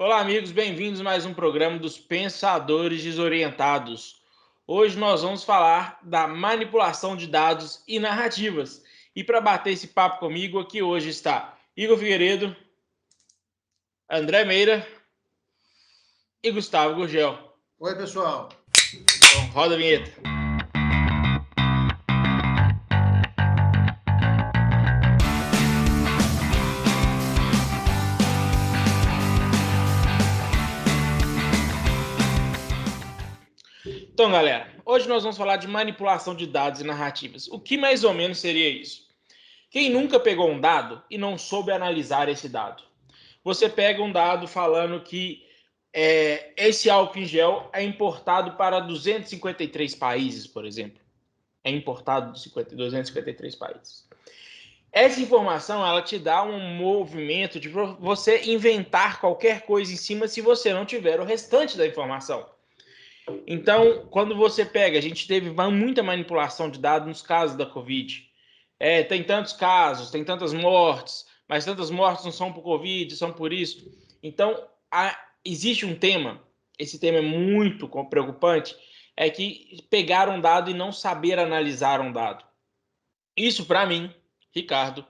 Olá, amigos, bem-vindos a mais um programa dos Pensadores Desorientados. Hoje nós vamos falar da manipulação de dados e narrativas. E para bater esse papo comigo, aqui hoje está Igor Figueiredo, André Meira e Gustavo Gurgel. Oi, pessoal. Então, roda a vinheta. Então, galera, hoje nós vamos falar de manipulação de dados e narrativas. O que mais ou menos seria isso? Quem nunca pegou um dado e não soube analisar esse dado? Você pega um dado falando que esse álcool em gel é importado para 253 países, por exemplo. É importado de 253 países. Essa informação, ela te dá um movimento de você inventar qualquer coisa em cima se você não tiver o restante da informação. Então, quando você pega, a gente teve muita manipulação de dados nos casos da Covid. Tem tantos casos, tem tantas mortes, mas tantas mortes não são por Covid, são por isso. Então, existe um tema, esse tema é muito preocupante, é que pegaram um dado e não saber analisar um dado. Isso, para mim, Ricardo,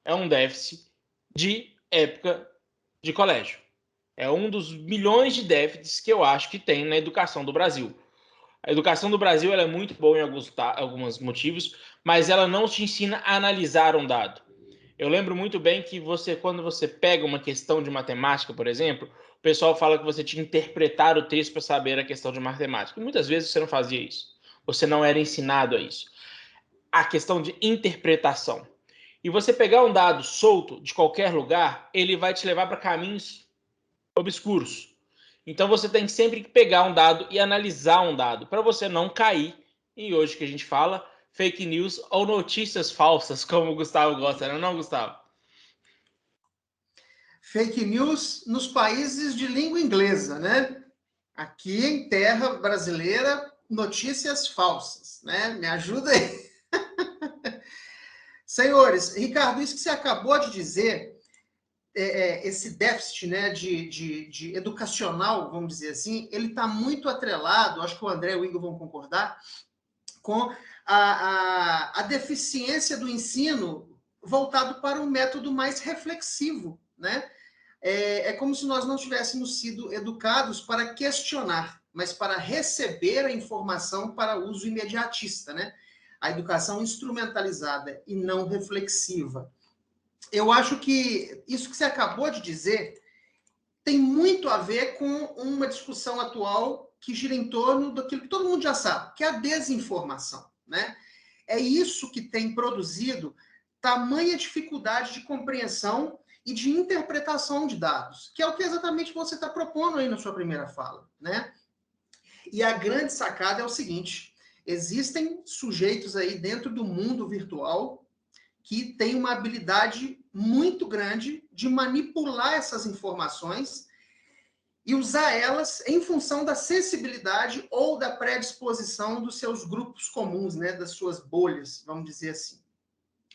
é um déficit de época de colégio. É um dos milhões de déficits que eu acho que tem na educação do Brasil. A educação do Brasil ela é muito boa em alguns motivos, mas ela não te ensina a analisar um dado. Eu lembro muito bem que quando você pega uma questão de matemática, por exemplo, o pessoal fala que você tinha que interpretar o texto para saber a questão de matemática. E muitas vezes você não fazia isso. Você não era ensinado a isso. A questão de interpretação. E você pegar um dado solto de qualquer lugar, ele vai te levar para caminhos obscuros. Então você tem sempre que pegar um dado e analisar um dado para você não cair em hoje que a gente fala fake news ou notícias falsas, como o Gustavo gosta, não, Gustavo? Fake news nos países de língua inglesa, né? Aqui em terra brasileira, notícias falsas, né? Me ajuda aí. Senhores, Ricardo, isso que você acabou de dizer, esse déficit, né, de educacional, vamos dizer assim, ele está muito atrelado, acho que o André e o Igor vão concordar, com a deficiência do ensino voltado para um método mais reflexivo, né? É como se nós não tivéssemos sido educados para questionar, mas para receber a informação para uso imediatista, né? A educação instrumentalizada e não reflexiva. Eu acho que isso que você acabou de dizer tem muito a ver com uma discussão atual que gira em torno daquilo que todo mundo já sabe, que é a desinformação, né? É isso que tem produzido tamanha dificuldade de compreensão e de interpretação de dados, que é o que exatamente você está propondo aí na sua primeira fala, né? E a grande sacada é o seguinte: existem sujeitos aí dentro do mundo virtual que têm uma habilidade muito grande de manipular essas informações e usar elas em função da sensibilidade ou da predisposição dos seus grupos comuns, né, das suas bolhas, vamos dizer assim.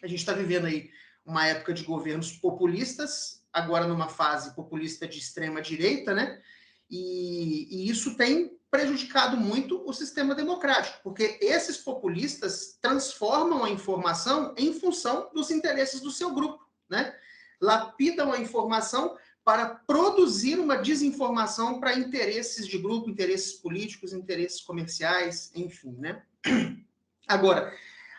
A gente está vivendo aí uma época de governos populistas, agora numa fase populista de extrema direita, né? E isso tem prejudicado muito o sistema democrático, porque esses populistas transformam a informação em função dos interesses do seu grupo, né? Lapidam a informação para produzir uma desinformação para interesses de grupo, interesses políticos, interesses comerciais, enfim, né? Agora,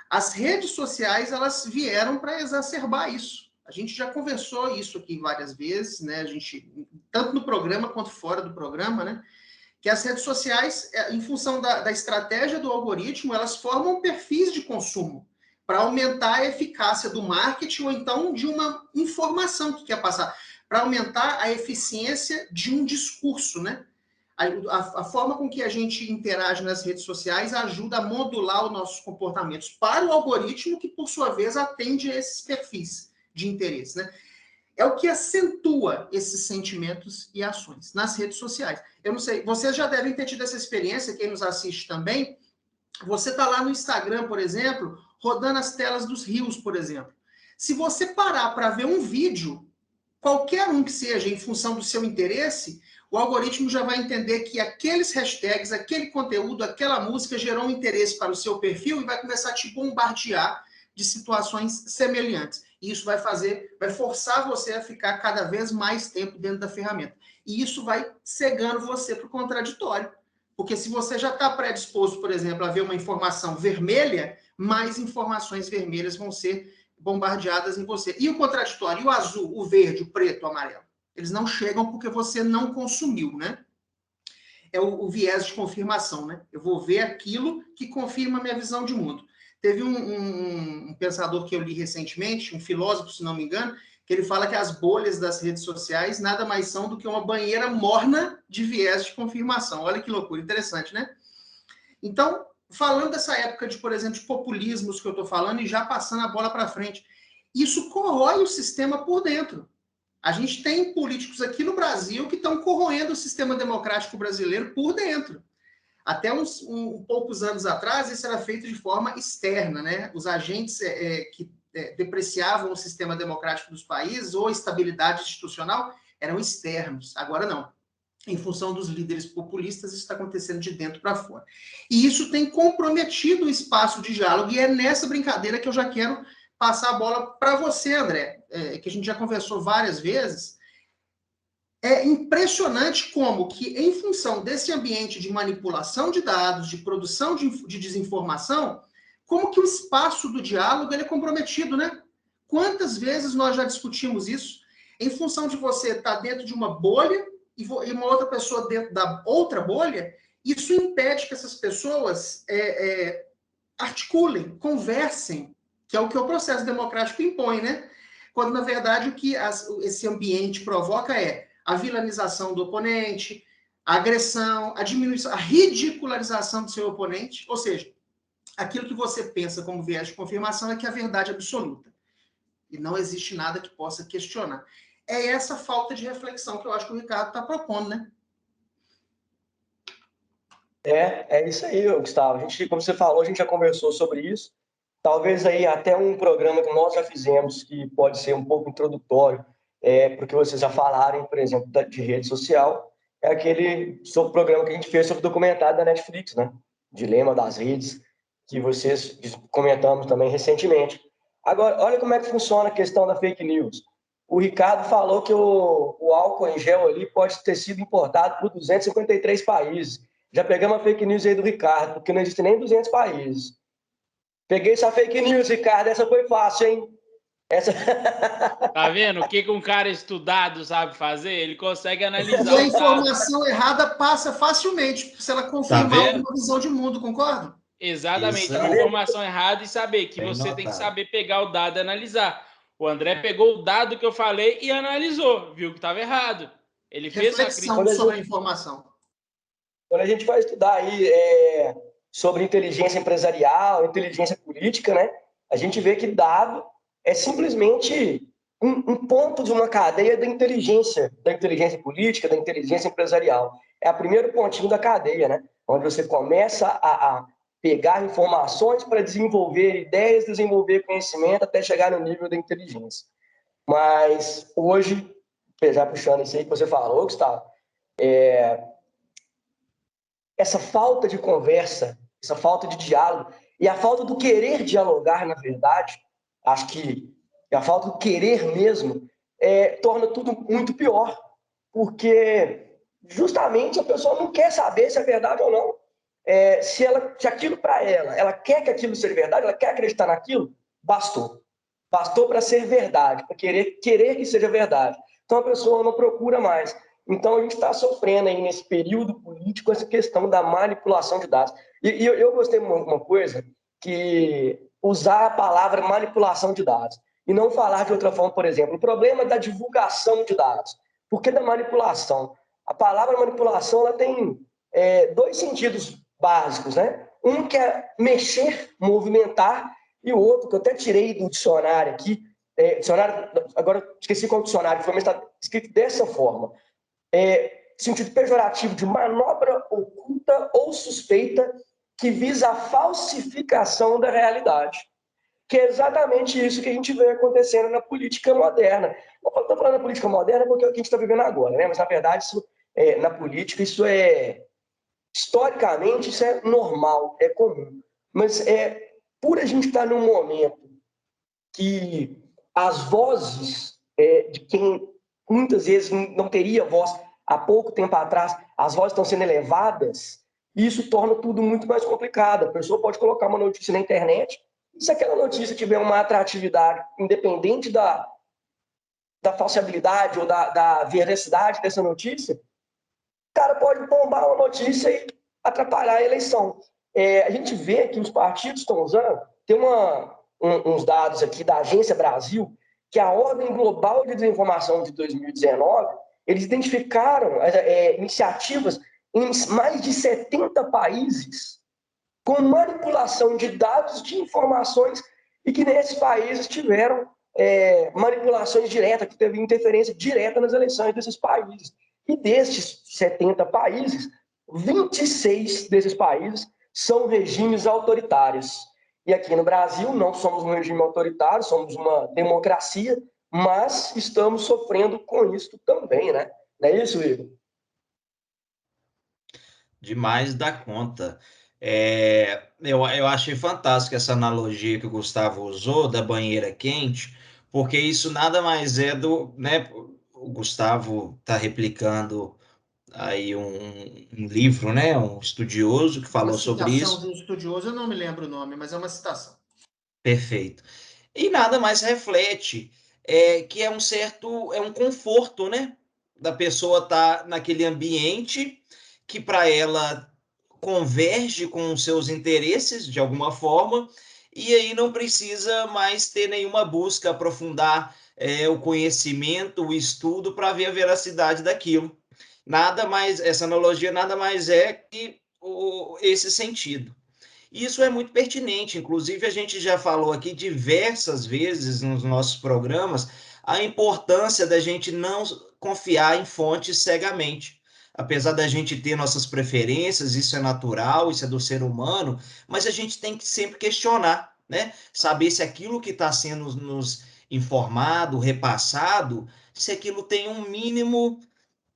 as redes sociais, elas vieram para exacerbar isso. A gente já conversou isso aqui várias vezes, né? A gente, tanto no programa quanto fora do programa, né? Que as redes sociais, em função da estratégia do algoritmo, elas formam perfis de consumo para aumentar a eficácia do marketing ou então de uma informação que quer passar, para aumentar a eficiência de um discurso, né? A forma com que a gente interage nas redes sociais ajuda a modular os nossos comportamentos para o algoritmo, que, por sua vez, atende a esses perfis de interesse, né? É o que acentua esses sentimentos e ações nas redes sociais. Eu não sei, vocês já devem ter tido essa experiência, quem nos assiste também. Você está lá no Instagram, por exemplo, rodando as telas dos rios, por exemplo. Se você parar para ver um vídeo, qualquer um que seja, em função do seu interesse, o algoritmo já vai entender que aqueles hashtags, aquele conteúdo, aquela música gerou um interesse para o seu perfil e vai começar a te bombardear de situações semelhantes. E isso vai forçar você a ficar cada vez mais tempo dentro da ferramenta. E isso vai cegando você para o contraditório. Porque se você já está predisposto, por exemplo, a ver uma informação vermelha, mais informações vermelhas vão ser bombardeadas em você. E o contraditório, e o azul, o verde, o preto, o amarelo? Eles não chegam porque você não consumiu, né? É o viés de confirmação, né? Eu vou ver aquilo que confirma a minha visão de mundo. Teve um pensador que eu li recentemente, um filósofo, se não me engano, que ele fala que as bolhas das redes sociais nada mais são do que uma banheira morna de viés de confirmação. Olha que loucura, interessante, né? Então, falando dessa época de, por exemplo, de populismos que eu estou falando e já passando a bola para frente, isso corrói o sistema por dentro. A gente tem políticos aqui no Brasil que estão corroendo o sistema democrático brasileiro por dentro. Até poucos anos atrás, isso era feito de forma externa, né? Os agentes que depreciavam o sistema democrático dos países ou a estabilidade institucional eram externos. Agora não. Em função dos líderes populistas, isso está acontecendo de dentro para fora. E isso tem comprometido o espaço de diálogo, e é nessa brincadeira que eu já quero passar a bola para você, André, que a gente já conversou várias vezes. É impressionante como que, em função desse ambiente de manipulação de dados, de produção de desinformação, como que o espaço do diálogo ele é comprometido, né? Quantas vezes nós já discutimos isso? Em função de você estar dentro de uma bolha e uma outra pessoa dentro da outra bolha, isso impede que essas pessoas articulem, conversem, que é o que o processo democrático impõe, né? Quando, na verdade, o que esse ambiente provoca é a vilanização do oponente, a agressão, a diminuição, a ridicularização do seu oponente, ou seja, aquilo que você pensa como viés de confirmação é que é a verdade absoluta. E não existe nada que possa questionar. É essa falta de reflexão que eu acho que o Ricardo está propondo, né? É isso aí, Gustavo. A gente, como você falou, a gente já conversou sobre isso. Talvez aí até um programa que nós já fizemos, que pode ser um pouco introdutório, porque vocês já falaram, por exemplo, de rede social, é aquele programa que a gente fez sobre o documentário da Netflix, né? Dilema das redes, que vocês comentamos também recentemente. Agora, olha como é que funciona a questão da fake news. O Ricardo falou que o álcool em gel ali pode ter sido importado por 253 países. Já pegamos a fake news aí do Ricardo, porque não existe nem 200 países. Peguei essa fake news, Ricardo. Essa foi fácil, hein? Essa... Tá vendo? O que um cara estudado sabe fazer? Ele consegue analisar. E a informação errada passa facilmente, se ela confirmar uma visão de mundo, concorda? Exatamente. A informação errada e saber que você tem que saber pegar o dado e analisar. O André pegou o dado que eu falei e analisou. Viu que estava errado. Ele fez uma crítica sobre a informação. Quando a gente vai estudar aí sobre inteligência empresarial, inteligência política, né? A gente vê que dado é simplesmente um ponto de uma cadeia da inteligência política, da inteligência empresarial. É o primeiro pontinho da cadeia, né? Onde você começa a pegar informações para desenvolver ideias, desenvolver conhecimento até chegar no nível da inteligência. Mas hoje, já puxando isso aí que você falou, Gustavo, essa falta de conversa, essa falta de diálogo e a falta do querer dialogar, na verdade, acho que a falta do querer mesmo torna tudo muito pior, porque justamente a pessoa não quer saber se é verdade ou não. Se aquilo para ela quer que aquilo seja verdade, ela quer acreditar naquilo, bastou para ser verdade, para querer que seja verdade. Então a pessoa não procura mais. Então, a gente está sofrendo aí nesse período político essa questão da manipulação de dados. E eu gostei de uma coisa, que usar a palavra manipulação de dados e não falar de outra forma, por exemplo, o problema da divulgação de dados. Por que da manipulação? A palavra manipulação ela tem dois sentidos básicos, né? Um que é mexer, movimentar, e o outro, que eu até tirei do dicionário aqui, dicionário, agora esqueci qual dicionário foi, mas está escrito dessa forma. Sentido pejorativo de manobra oculta ou suspeita que visa a falsificação da realidade. que é exatamente isso que a gente vê acontecendo na política moderna. Eu estou falando da política moderna porque é o que a gente está vivendo agora, né? Mas, na verdade, na política, historicamente, isso é normal, é comum. Mas por a gente estar num momento que as vozes de quem muitas vezes não teria voz há pouco tempo atrás, as vozes estão sendo elevadas, isso torna tudo muito mais complicado. A pessoa pode colocar uma notícia na internet, e se aquela notícia tiver uma atratividade, independente da falsificabilidade ou da veracidade dessa notícia, o cara pode bombar uma notícia e atrapalhar a eleição. A gente vê que os partidos estão usando, tem uns dados aqui da Agência Brasil, que a Ordem Global de Desinformação de 2019, eles identificaram iniciativas em mais de 70 países com manipulação de dados, de informações, e que nesses países tiveram manipulações diretas, que teve interferência direta nas eleições desses países. E destes 70 países, 26 desses países são regimes autoritários. E aqui no Brasil não somos um regime autoritário, somos uma democracia, mas estamos sofrendo com isso também, né? Não é isso, Igor? Demais da conta. Eu achei fantástico essa analogia que o Gustavo usou da banheira quente, porque isso nada mais é né, o Gustavo está replicando aí um livro, né, um estudioso que falou sobre isso. Uma citação de um estudioso, eu não me lembro o nome, mas é uma citação. Perfeito. E nada mais reflete que é um conforto, né, da pessoa estar naquele ambiente que para ela converge com os seus interesses de alguma forma, e aí não precisa mais ter nenhuma busca aprofundar o conhecimento, o estudo para ver a veracidade daquilo. Nada mais, essa analogia nada mais é que esse sentido. Isso é muito pertinente, inclusive a gente já falou aqui diversas vezes nos nossos programas a importância da gente não confiar em fontes cegamente. Apesar da gente ter nossas preferências, isso é natural, isso é do ser humano, mas a gente tem que sempre questionar, né? Saber se aquilo que está sendo nos informado, repassado, se aquilo tem um mínimo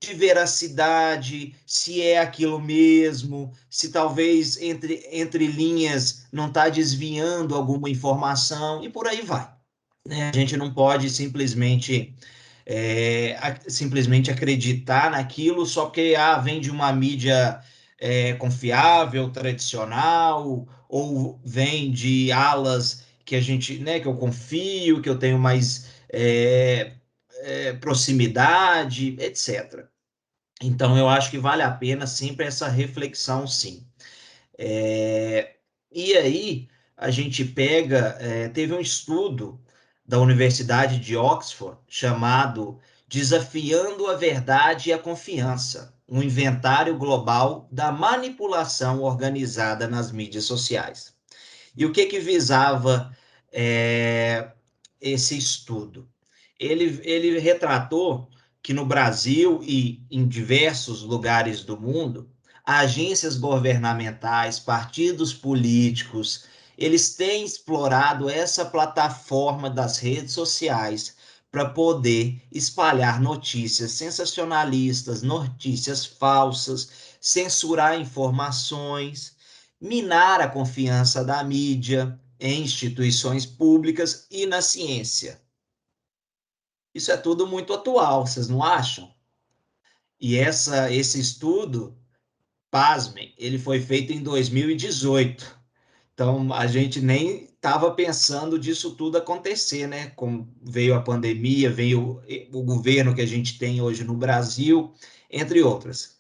de veracidade, se é aquilo mesmo, se talvez entre linhas não está desviando alguma informação, e por aí vai. Né? A gente não pode simplesmente acreditar naquilo só porque vem de uma mídia confiável, tradicional, ou vem de alas que a gente, né, que eu confio, que eu tenho mais proximidade, etc. Então, eu acho que vale a pena sempre essa reflexão, sim. E aí, a gente teve um estudo da Universidade de Oxford chamado Desafiando a Verdade e a Confiança, um inventário global da manipulação organizada nas mídias sociais. E o que visava esse estudo? Ele retratou que no Brasil e em diversos lugares do mundo, agências governamentais, partidos políticos, eles têm explorado essa plataforma das redes sociais para poder espalhar notícias sensacionalistas, notícias falsas, censurar informações, minar a confiança da mídia em instituições públicas e na ciência. Isso é tudo muito atual, vocês não acham? E esse estudo, pasmem, ele foi feito em 2018. Então, a gente nem estava pensando disso tudo acontecer, né? Como veio a pandemia, veio o governo que a gente tem hoje no Brasil, entre outras.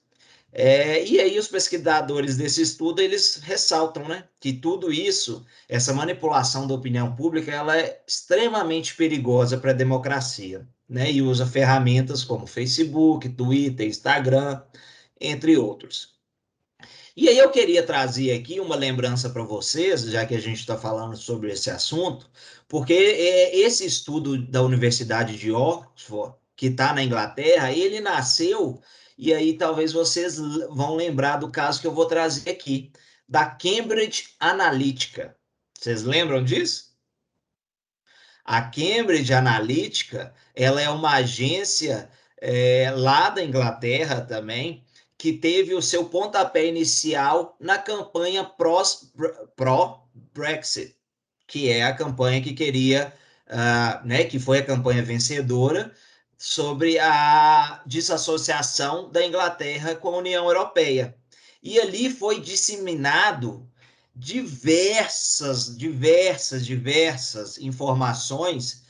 E aí os pesquisadores desse estudo, eles ressaltam, né, que tudo isso, essa manipulação da opinião pública, ela é extremamente perigosa para a democracia, né, e usa ferramentas como Facebook, Twitter, Instagram, entre outros. E aí eu queria trazer aqui uma lembrança para vocês, já que a gente está falando sobre esse assunto, porque esse estudo da Universidade de Oxford, que está na Inglaterra, ele nasceu, e aí talvez vocês vão lembrar do caso que eu vou trazer aqui, da Cambridge Analytica. Vocês lembram disso? A Cambridge Analytica, ela é uma agência lá da Inglaterra também, que teve o seu pontapé inicial na campanha pró-Brexit, que é a campanha que queria, né, que foi a campanha vencedora sobre a desassociação da Inglaterra com a União Europeia. E ali foi disseminado diversas informações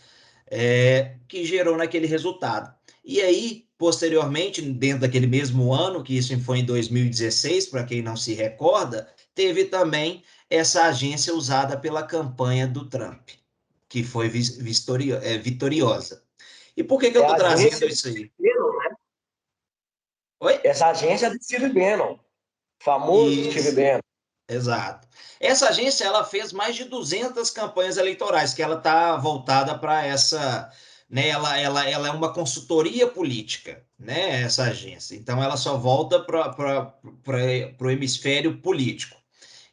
que gerou naquele resultado. E aí, posteriormente, dentro daquele mesmo ano, que isso foi em 2016, para quem não se recorda, teve também essa agência usada pela campanha do Trump, que foi vitoriosa. E por que eu É estou a trazendo agência do isso aí? Steve Bannon, né? Oi? Essa agência é do Steve Bannon, famoso Steve Isso. Bannon. Exato. Essa agência ela fez mais de 200 campanhas eleitorais, que ela está voltada para essa, né? Ela é uma consultoria política, né? Essa agência. Então ela só volta para o hemisfério político.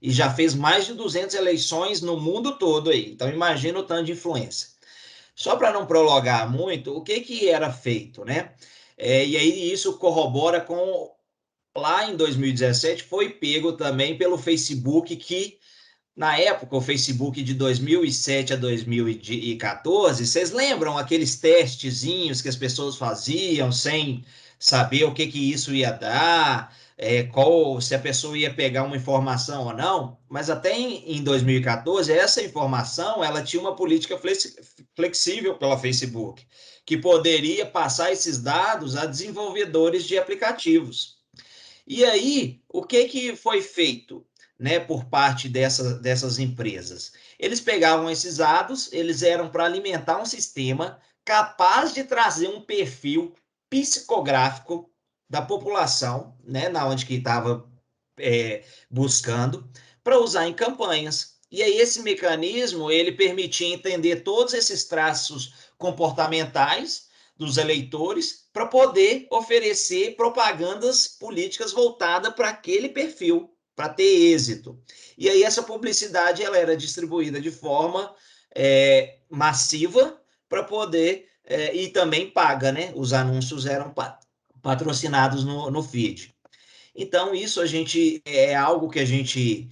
E já fez mais de 200 eleições no mundo todo aí. Então imagina o tanto de influência. Só para não prolongar muito, o que era feito, né? E aí isso corrobora com lá em 2017 foi pego também pelo Facebook, que na época, o Facebook de 2007 a 2014, vocês lembram aqueles testezinhos que as pessoas faziam sem saber o que isso ia dar, se a pessoa ia pegar uma informação ou não? Mas até em 2014, essa informação ela tinha uma política flexível pela Facebook, que poderia passar esses dados a desenvolvedores de aplicativos. E aí, o que foi feito, né, por parte dessas empresas? Eles pegavam esses dados, eles eram para alimentar um sistema capaz de trazer um perfil psicográfico da população, né, na onde que estava buscando, para usar em campanhas. E aí esse mecanismo, ele permitia entender todos esses traços comportamentais dos eleitores para poder oferecer propagandas políticas voltadas para aquele perfil, para ter êxito. E aí essa publicidade ela era distribuída de forma massiva para poder, e também paga, né? Os anúncios eram patrocinados no feed. Então, isso a gente é algo que a gente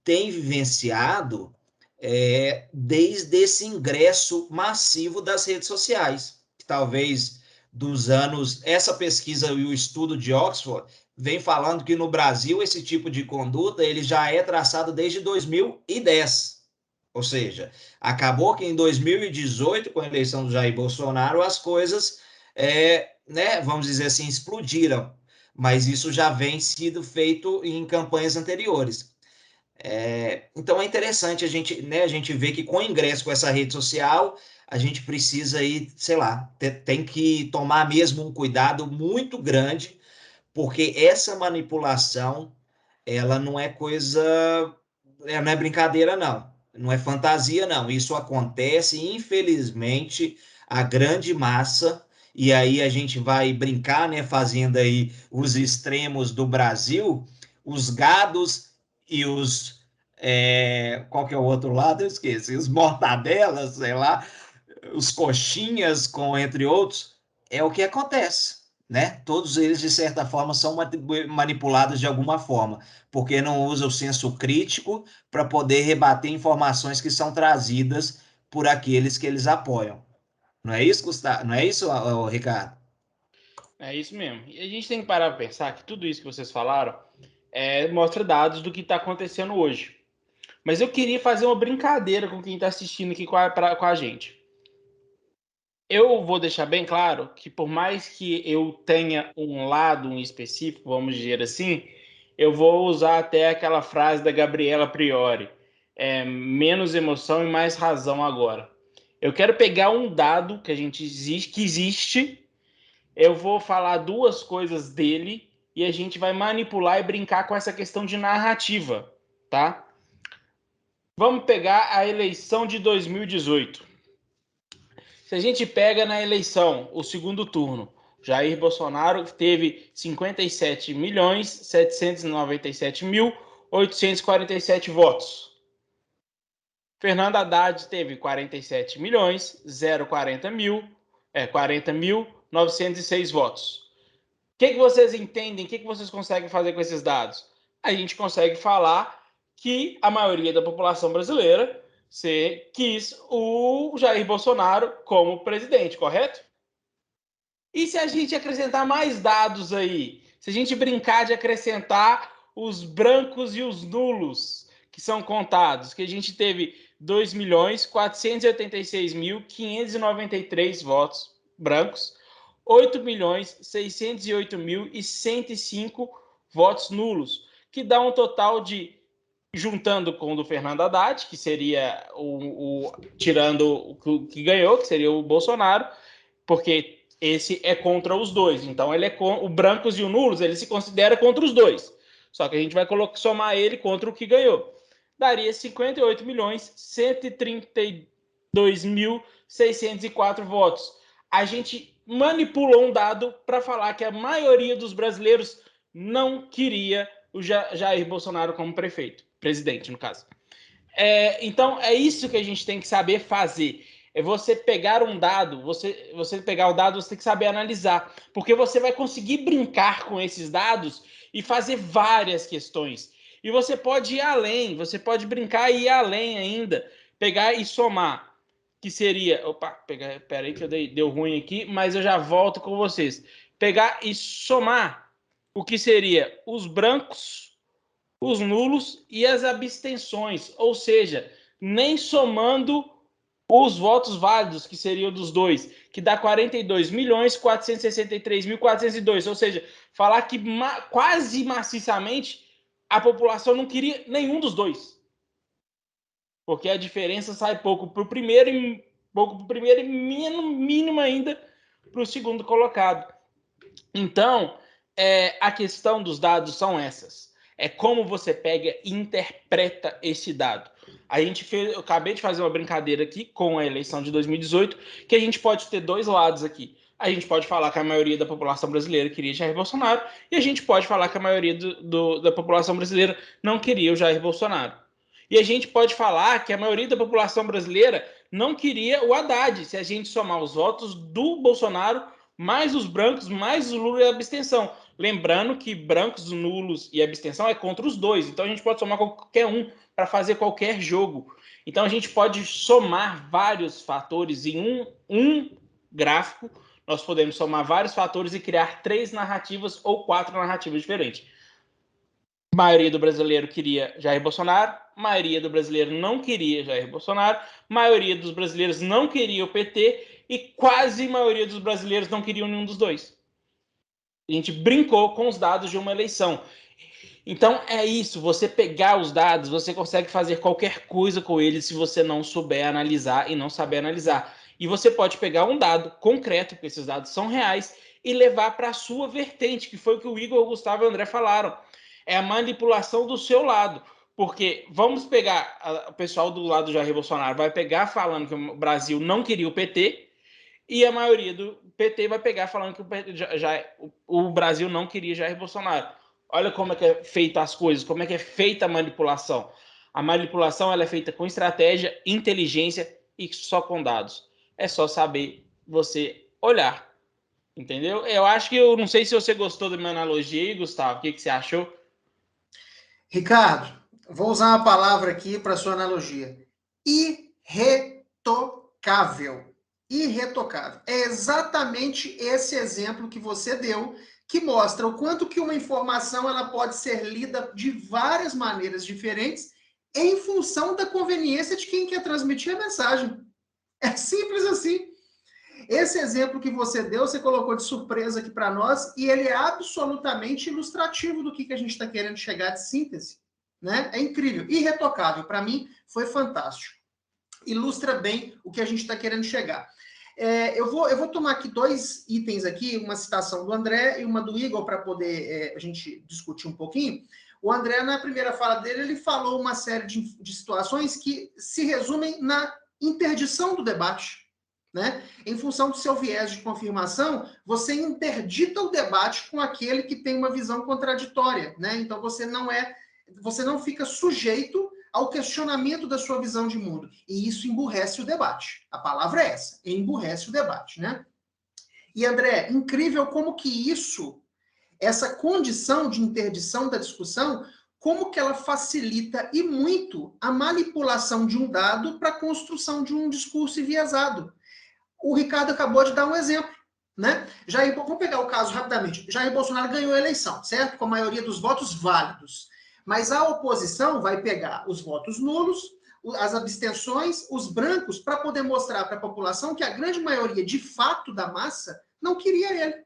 tem vivenciado desde esse ingresso massivo das redes sociais, que talvez dos anos, essa pesquisa e o estudo de Oxford vem falando que no Brasil esse tipo de conduta ele já é traçado desde 2010. Ou seja, acabou que em 2018, com a eleição do Jair Bolsonaro, as coisas, né, vamos dizer assim, explodiram. Mas isso já vem sido feito em campanhas anteriores. Então é interessante a gente ver que com o ingresso com essa rede social, a gente precisa aí, sei lá, tem que tomar mesmo um cuidado muito grande, porque essa manipulação, ela não é coisa, não é brincadeira, não. Não é fantasia, não. Isso acontece, infelizmente, a grande massa, e aí a gente vai brincar, né, fazendo aí os extremos do Brasil, os gados e os. Qual que é o outro lado? Eu esqueci. Os mortadelas, sei lá, os coxinhas, entre outros, é o que acontece, né? Todos eles, de certa forma, são manipulados de alguma forma, porque não usa o senso crítico para poder rebater informações que são trazidas por aqueles que eles apoiam. Não é isso, Gustavo? Não é isso, Ricardo? É isso mesmo. E a gente tem que parar para pensar que tudo isso que vocês falaram mostra dados do que está acontecendo hoje. Mas eu queria fazer uma brincadeira com quem está assistindo aqui com a gente. Eu vou deixar bem claro que por mais que eu tenha um lado específico, vamos dizer assim, eu vou usar até aquela frase da Gabriela Priori, menos emoção e mais razão agora. Eu quero pegar um dado que existe, eu vou falar duas coisas dele e a gente vai manipular e brincar com essa questão de narrativa, tá? Vamos pegar a eleição de 2018. Se a gente pega na eleição, o segundo turno, Jair Bolsonaro teve 57.797.847 votos. Fernando Haddad teve 47.040.906 votos. O que vocês entendem? O que vocês conseguem fazer com esses dados? A gente consegue falar que a maioria da população brasileira quis o Jair Bolsonaro como presidente, correto? E se a gente acrescentar mais dados aí? Se a gente brincar de acrescentar os brancos e os nulos que são contados, que a gente teve 2.486.593 votos brancos, 8.608.105 votos nulos, que dá um total de, juntando com o do Fernando Haddad, que seria tirando o que ganhou, que seria o Bolsonaro, porque esse é contra os dois. Então, ele é o brancos e o nulos, ele se considera contra os dois. Só que a gente vai somar ele contra o que ganhou. Daria 58.132.604 votos. A gente manipulou um dado para falar que a maioria dos brasileiros não queria o Jair Bolsonaro como presidente, no caso. Então, é isso que a gente tem que saber fazer. É você pegar um dado, você pegar o dado, você tem que saber analisar, porque você vai conseguir brincar com esses dados e fazer várias questões. E você pode ir além, você pode brincar e ir além ainda, pegar e somar, que seria... Opa, peraí que deu ruim aqui, mas eu já volto com vocês. Pegar e somar o que seria os brancos, os nulos e as abstenções, ou seja, nem somando os votos válidos, que seriam dos dois, que dá 42.463.402, ou seja, falar que quase maciçamente a população não queria nenhum dos dois, porque a diferença sai pouco para o primeiro e mínimo ainda para o segundo colocado. Então, a questão dos dados são essas. É como você pega e interpreta esse dado. Eu acabei de fazer uma brincadeira aqui com a eleição de 2018, que a gente pode ter dois lados aqui. A gente pode falar que a maioria da população brasileira queria Jair Bolsonaro, e a gente pode falar que a maioria da população brasileira não queria o Jair Bolsonaro. E a gente pode falar que a maioria da população brasileira não queria o Haddad, se a gente somar os votos do Bolsonaro, mais os brancos, mais o Lula e a abstenção. Lembrando que brancos, nulos e abstenção é contra os dois. Então a gente pode somar qualquer um para fazer qualquer jogo. Então a gente pode somar vários fatores em um gráfico. Nós podemos somar vários fatores e criar 3 narrativas ou 4 narrativas diferentes. A maioria do brasileiro queria Jair Bolsonaro, a maioria do brasileiro não queria Jair Bolsonaro, a maioria dos brasileiros não queria o PT e quase a maioria dos brasileiros não queriam nenhum dos dois. A gente brincou com os dados de uma eleição. Então é isso, você pegar os dados, você consegue fazer qualquer coisa com eles se você não souber analisar e não saber analisar. E você pode pegar um dado concreto, porque esses dados são reais, e levar para a sua vertente, que foi o que o Igor, o Gustavo e o André falaram. É a manipulação do seu lado. Porque vamos pegar, o pessoal do lado do Jair Bolsonaro vai pegar falando que o Brasil não queria o PT, e a maioria do PT vai pegar falando que o Brasil não queria Jair Bolsonaro. Olha como é que é feita as coisas, como é que é feita a manipulação. A manipulação ela é feita com estratégia, inteligência e só com dados. É só saber você olhar, entendeu? Eu não sei se você gostou da minha analogia aí, Gustavo, o que você achou? Ricardo, vou usar uma palavra aqui para sua analogia. Irretocável. Irretocável. É exatamente esse exemplo que você deu, que mostra o quanto que uma informação ela pode ser lida de várias maneiras diferentes em função da conveniência de quem quer transmitir a mensagem. É simples assim. Esse exemplo que você deu, você colocou de surpresa aqui para nós, e ele é absolutamente ilustrativo do que a gente está querendo chegar de síntese. Né? É incrível, irretocável. Para mim, foi fantástico. Ilustra bem o que a gente está querendo chegar. Eu vou tomar aqui 2 itens aqui, uma citação do André e uma do Igor, para poder a gente discutir um pouquinho. O André, na primeira fala dele, ele falou uma série de situações que se resumem na interdição do debate. Né? Em função do seu viés de confirmação, você interdita o debate com aquele que tem uma visão contraditória. Né? Então, você não fica sujeito ao questionamento da sua visão de mundo. E isso emburrece o debate. A palavra é essa, emburrece o debate, né? E, André, incrível como que isso, essa condição de interdição da discussão, como que ela facilita e muito a manipulação de um dado para a construção de um discurso enviesado. O Ricardo acabou de dar um exemplo, né? Vamos pegar o caso rapidamente. Jair Bolsonaro ganhou a eleição, certo? Com a maioria dos votos válidos. Mas a oposição vai pegar os votos nulos, as abstenções, os brancos, para poder mostrar para a população que a grande maioria, de fato, da massa, não queria ele.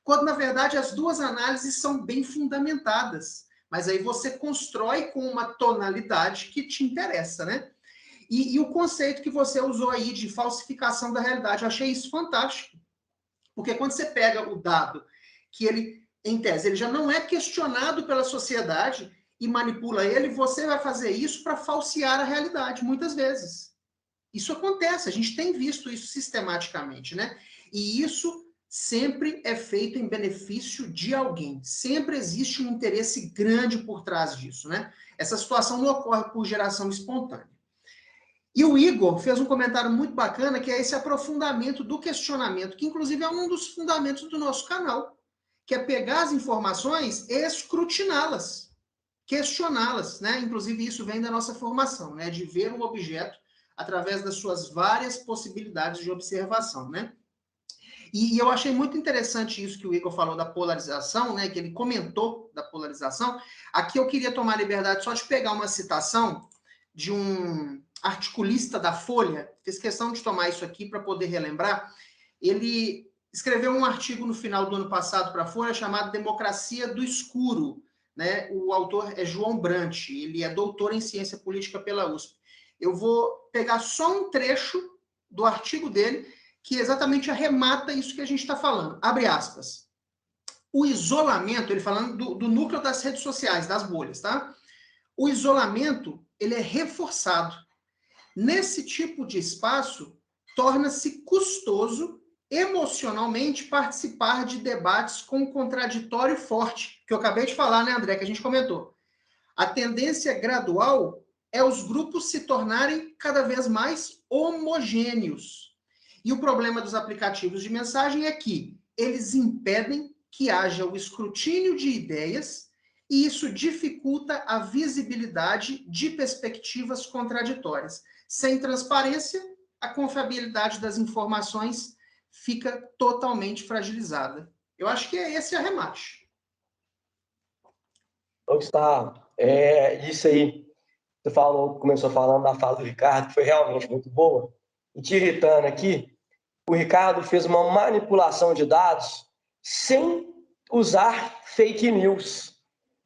Quando, na verdade, as duas análises são bem fundamentadas. Mas aí você constrói com uma tonalidade que te interessa, né? E o conceito que você usou aí de falsificação da realidade, eu achei isso fantástico. Porque quando você pega o dado, que ele, em tese, ele já não é questionado pela sociedade e manipula ele, você vai fazer isso para falsear a realidade, muitas vezes. Isso acontece, a gente tem visto isso sistematicamente, né? E isso sempre é feito em benefício de alguém. Sempre existe um interesse grande por trás disso, né? Essa situação não ocorre por geração espontânea. E o Igor fez um comentário muito bacana, que é esse aprofundamento do questionamento, que inclusive é um dos fundamentos do nosso canal, que é pegar as informações e escrutiná-las, questioná-las, né? Inclusive isso vem da nossa formação, né? De ver o objeto através das suas várias possibilidades de observação, né? E eu achei muito interessante isso que o Igor falou da polarização, né? Que ele comentou da polarização. Aqui eu queria tomar a liberdade só de pegar uma citação de um articulista da Folha, fiz questão de tomar isso aqui para poder relembrar. Ele escreveu um artigo no final do ano passado para a Folha chamado Democracia do Escuro, né? O autor é João Brant, ele é doutor em ciência política pela USP. Eu vou pegar só um trecho do artigo dele que exatamente arremata isso que a gente está falando. Abre aspas. O isolamento, ele falando do núcleo das redes sociais, das bolhas, tá? O isolamento, ele é reforçado. Nesse tipo de espaço, torna-se custoso emocionalmente participar de debates com contraditório forte, que eu acabei de falar, né, André, que a gente comentou. A tendência gradual é os grupos se tornarem cada vez mais homogêneos. E o problema dos aplicativos de mensagem é que eles impedem que haja o escrutínio de ideias e isso dificulta a visibilidade de perspectivas contraditórias. Sem transparência, a confiabilidade das informações fica totalmente fragilizada. Eu acho que é esse arremate. Gustavo, isso aí, você começou falando da fala do Ricardo, que foi realmente muito boa. E te irritando aqui, o Ricardo fez uma manipulação de dados sem usar fake news.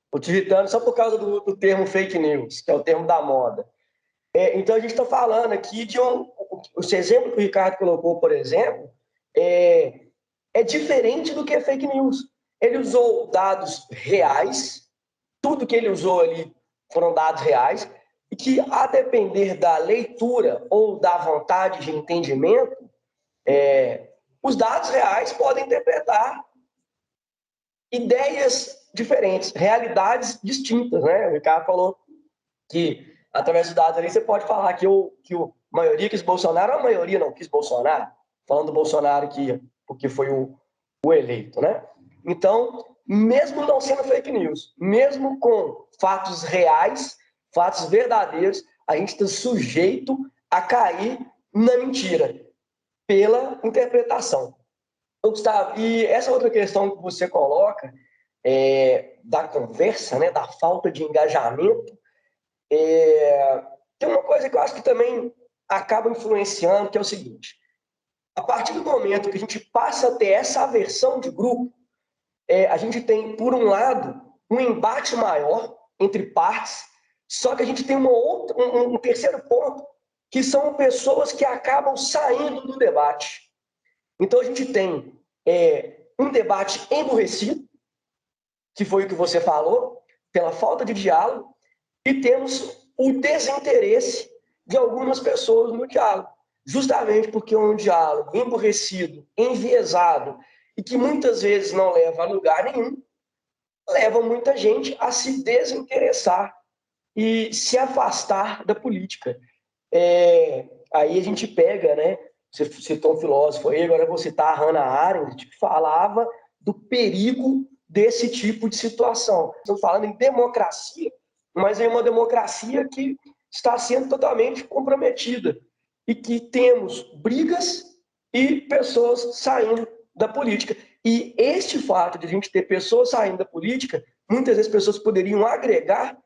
Estou te irritando só por causa do termo fake news, que é o termo da moda. Então, a gente está falando aqui de esse exemplo que o Ricardo colocou, por exemplo, é diferente do que é fake news. Ele usou dados reais, tudo que ele usou ali foram dados reais, e que, a depender da leitura ou da vontade de entendimento, os dados reais podem interpretar ideias diferentes, realidades distintas, né? O Ricardo falou que, através dos dados ali, você pode falar que a maioria quis Bolsonaro, a maioria não quis Bolsonaro, falando do Bolsonaro porque foi o eleito, né? Então, mesmo não sendo fake news, mesmo com fatos reais, fatos verdadeiros, a gente está sujeito a cair na mentira, pela interpretação. Gustavo, e essa outra questão que você coloca, da conversa, né, da falta de engajamento, tem uma coisa que eu acho que também acaba influenciando, que é o seguinte: a partir do momento que a gente passa a ter essa aversão de grupo, a gente tem, por um lado, um embate maior entre partes, só que a gente tem um terceiro ponto, que são pessoas que acabam saindo do debate. Então, a gente tem um debate emburrecido, que foi o que você falou, pela falta de diálogo, e temos o desinteresse de algumas pessoas no diálogo, justamente porque é um diálogo emburrecido, enviesado, e que muitas vezes não leva a lugar nenhum, leva muita gente a se desinteressar e se afastar da política. Aí a gente pega, né? Você citou um filósofo aí, agora eu vou citar a Hannah Arendt, que falava do perigo desse tipo de situação. Estamos falando em democracia, mas é uma democracia que está sendo totalmente comprometida e que temos brigas e pessoas saindo da política. E este fato de a gente ter pessoas saindo da política, muitas vezes pessoas poderiam agregar,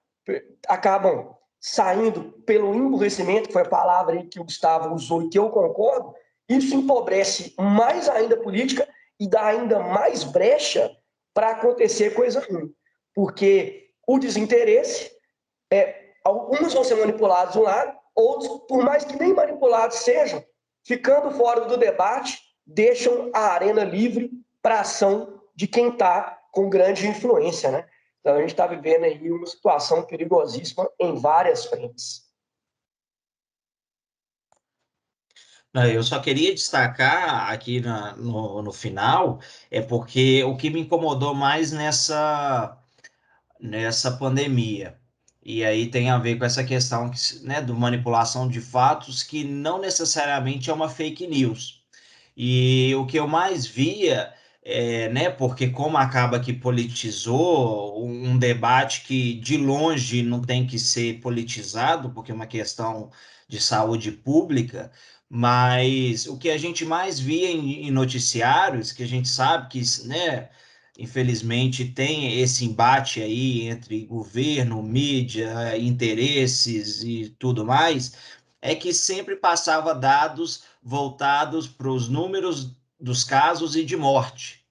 acabam saindo pelo emburrecimento, que foi a palavra que o Gustavo usou e que eu concordo. Isso empobrece mais ainda a política e dá ainda mais brecha para acontecer coisa ruim. Porque o desinteresse, alguns vão ser manipulados de um lado, outros, por mais que nem manipulados sejam, ficando fora do debate, deixam a arena livre para a ação de quem está com grande influência, né? Então, a gente está vivendo aí uma situação perigosíssima em várias frentes. Eu só queria destacar aqui no final, porque o que me incomodou mais nessa pandemia, e aí tem a ver com essa questão, né, do manipulação de fatos, que não necessariamente é uma fake news. E o que eu mais via, né, porque como acaba que politizou um debate que de longe não tem que ser politizado, porque é uma questão de saúde pública, mas o que a gente mais via em noticiários, que a gente sabe que, né, infelizmente tem esse embate aí entre governo, mídia, interesses e tudo mais, é que sempre passava dados voltados para os números dos casos e de morte.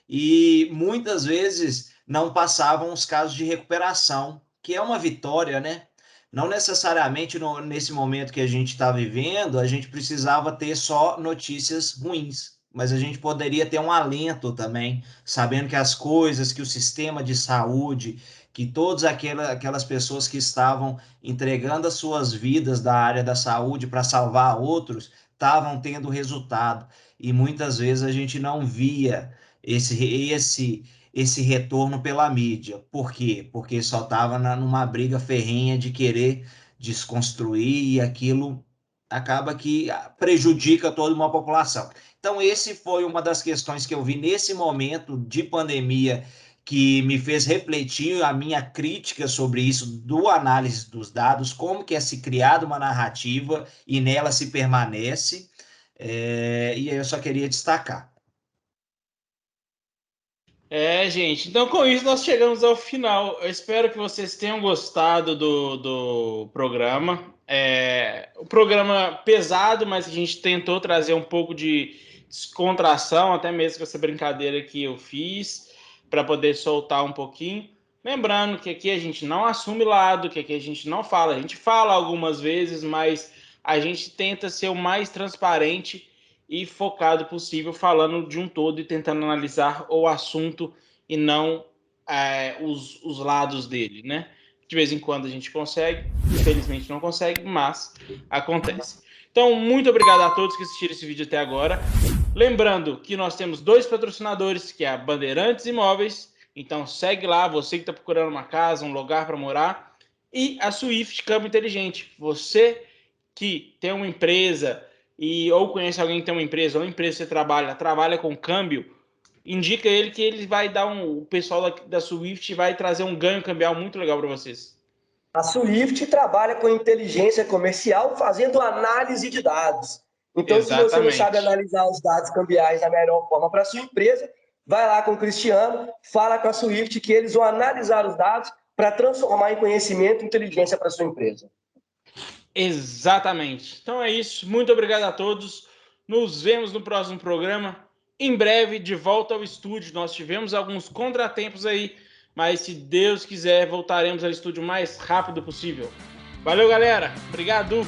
E muitas vezes não passavam os casos de recuperação, que é uma vitória, né? Não necessariamente nesse momento que a gente está vivendo, a gente precisava ter só notícias ruins, mas a gente poderia ter um alento também, sabendo que as coisas, que o sistema de saúde, que todas aquelas pessoas que estavam entregando as suas vidas da área da saúde para salvar outros, estavam tendo resultado. E muitas vezes a gente não via esse retorno pela mídia. Por quê? Porque só estava numa briga ferrenha de querer desconstruir e aquilo acaba que prejudica toda uma população. Então, esse foi uma das questões que eu vi nesse momento de pandemia que me fez refletir a minha crítica sobre isso, do análise dos dados, como que é se criada uma narrativa e nela se permanece, e aí eu só queria destacar. Gente, então com isso nós chegamos ao final. Eu espero que vocês tenham gostado do programa. O programa pesado, mas a gente tentou trazer um pouco de descontração, até mesmo com essa brincadeira que eu fiz, para poder soltar um pouquinho. Lembrando que aqui a gente não assume lado, que aqui a gente não fala. A gente fala algumas vezes, mas a gente tenta ser o mais transparente e focado possível, falando de um todo e tentando analisar o assunto e não os lados dele, né? De vez em quando a gente consegue, infelizmente não consegue, mas acontece. Então, muito obrigado a todos que assistiram esse vídeo até agora. Lembrando que nós temos 2 patrocinadores, que é a Bandeirantes Imóveis. Então, segue lá, você que está procurando uma casa, um lugar para morar. E a Swift Câmbio Inteligente. Você que tem uma empresa ou conhece alguém que tem uma empresa, ou uma empresa que você trabalha com câmbio, indica ele que ele vai dar o pessoal da Swift vai trazer um ganho cambial muito legal para vocês. A Swift trabalha com inteligência comercial fazendo análise de dados. Então, Exatamente. Se você não sabe analisar os dados cambiais da melhor forma para a sua empresa, vai lá com o Cristiano, fala com a Swift que eles vão analisar os dados para transformar em conhecimento e inteligência para a sua empresa. Exatamente. Então é isso. Muito obrigado a todos. Nos vemos no próximo programa. Em breve, de volta ao estúdio. Nós tivemos alguns contratempos aí, mas se Deus quiser, voltaremos ao estúdio o mais rápido possível. Valeu, galera. Obrigado.